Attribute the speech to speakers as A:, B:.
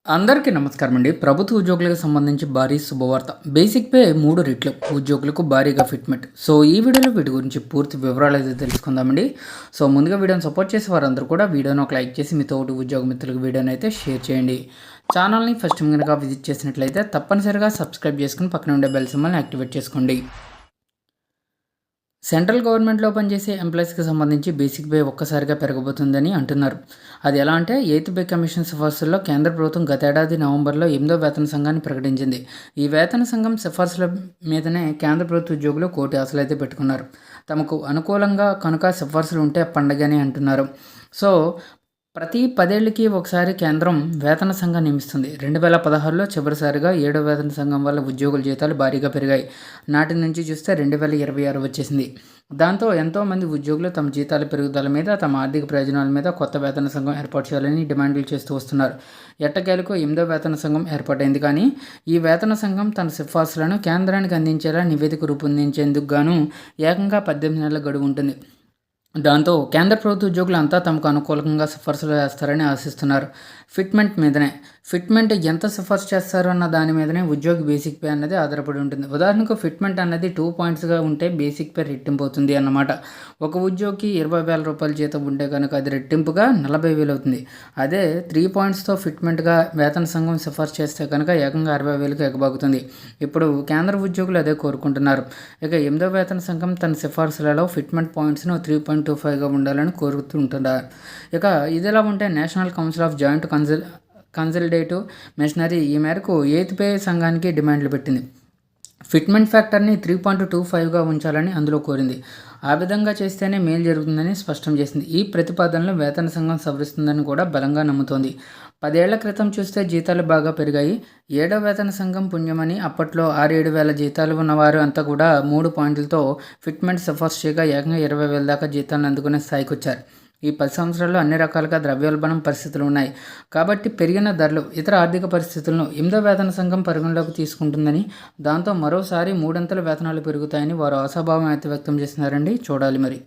A: అందరికీ నమస్కారం అండి. ప్రభుత్వ ఉద్యోగులకు సంబంధించి భారీ శుభవార్త. బేసిక్ పే 3 రెట్లు ఉద్యోగులకు భారీగా ఫిట్మెంట్. సో ఈ వీడియోలో వీటి గురించి పూర్తి వివరాలు అయితే తెలుసుకుందామండి. సో ముందుగా వీడియోని సపోర్ట్ చేసే వారందరూ కూడా వీడియోని ఒక లైక్ చేసి మీ తోటి ఉద్యోగ మిత్రులకు వీడియోని అయితే షేర్ చేయండి. ఛానల్ని ఫస్ట్ కనుక విజిట్ చేసినట్లయితే తప్పనిసరిగా సబ్స్క్రైబ్ చేసుకుని పక్కన ఉండే బెల్ సింబల్ని యాక్టివేట్ చేసుకోండి. సెంట్రల్ గవర్నమెంట్లో పనిచేసే ఎంప్లాయీస్కి సంబంధించి బేసిక్ పే ఒక్కసారిగా పెరగబోతుందని అంటున్నారు. అది ఎలా అంటే 8th పే కమిషన్ సిఫార్సుల్లో కేంద్ర ప్రభుత్వం గతేడాది నవంబర్లో 8వ వేతన సంఘాన్ని ప్రకటించింది. ఈ వేతన సంఘం సిఫార్సుల మీదనే కేంద్ర ప్రభుత్వ ఉద్యోగులు కోటి ఆశలైతే పెట్టుకున్నారు. తమకు అనుకూలంగా కనుక సిఫార్సులు ఉంటే పండగని అంటున్నారు. సో ప్రతి 10 ఏళ్ళకి ఒకసారి కేంద్రం వేతన సంఘం నియమిస్తుంది. 2016లో చివరిసారిగా 7వ వేతన సంఘం వల్ల ఉద్యోగుల జీతాలు భారీగా పెరిగాయి. నాటి నుంచి చూస్తే 2026 వచ్చేసింది. దాంతో ఎంతోమంది ఉద్యోగులు తమ జీతాల పెరుగుదల మీద, తమ ఆర్థిక ప్రయోజనాల మీద కొత్త వేతన సంఘం ఏర్పాటు చేయాలని డిమాండ్లు చేస్తూ వస్తున్నారు. ఎట్టకేలకు 8వ వేతన సంఘం ఏర్పాటైంది. కానీ ఈ వేతన సంఘం తన సిఫార్సులను కేంద్రానికి అందించేలా నివేదిక రూపొందించేందుకు గాను ఏకంగా 18 నెలల గడువు ఉంటుంది. దాంతో కేంద్ర ప్రభుత్వ ఉద్యోగులు అంతా తమకు అనుకూలంగా సిఫార్సులు చేస్తారని ఆశిస్తున్నారు. ఫిట్మెంట్ మీదనే. ఫిట్మెంట్ ఎంత సిఫార్సు చేస్తారు అన్న దాని మీదనే ఉద్యోగి బేసిక్ పే అన్నది ఆధారపడి ఉంటుంది. ఉదాహరణకు ఫిట్మెంట్ అన్నది 2 పాయింట్స్గా ఉంటే బేసిక్ పే రెట్టింపు అవుతుంది అన్నమాట. ఒక ఉద్యోగికి 20,000 రూపాయల జీతం ఉంటే కనుక అది రెట్టింపుగా 40,000 అవుతుంది. అదే 3 పాయింట్స్తో ఫిట్మెంట్గా వేతన సంఘం సిఫార్సు చేస్తే కనుక ఏకంగా 60,000కి ఎగబాగుతుంది. ఇప్పుడు కేంద్ర ఉద్యోగులు అదే కోరుకుంటున్నారు. ఇక 8వ వేతన సంఘం తన సిఫార్సులలో ఫిట్మెంట్ పాయింట్స్ను 3.25గా ఉండాలని కోరుతుంటున్నారు. ఇక ఇదిలా ఉంటే national council of joint consultative machinery ఈ మేరకు 8th పే సంఘానికి డిమాండ్లు పెట్టింది. ఫిట్మెంట్ ఫ్యాక్టర్ని 3.25గా ఉంచాలని అందులో కోరింది. ఆ విధంగా చేస్తేనే మేలు జరుగుతుందని స్పష్టం చేసింది. ఈ ప్రతిపాదనలు వేతన సంఘం సవరిస్తుందని కూడా బలంగా నమ్ముతోంది. 10 ఏళ్ల క్రితం చూస్తే జీతాలు బాగా పెరిగాయి. 7వ వేతన సంఘం పుణ్యమని అప్పట్లో 6-7 వేల జీతాలు ఉన్నవారు అంతా కూడా 3 పాయింట్లతో ఫిట్మెంట్ సిఫార్సు చేయగా ఏకంగా 20,000 దాకా జీతాలను అందుకునే స్థాయికి వచ్చారు. ఈ 10 సంవత్సరాల్లో అన్ని రకాలుగా ద్రవ్యోల్బణం పరిస్థితులు ఉన్నాయి. కాబట్టి పెరిగిన ధరలు, ఇతర ఆర్థిక పరిస్థితులను 8వ వేతన సంఘం పరిగణలోకి తీసుకుంటుందని, దాంతో మరోసారి 3 అంతల వేతనాలు పెరుగుతాయని వారు ఆశాభావం అయితే వ్యక్తం చేస్తున్నారండి. చూడాలి మరి.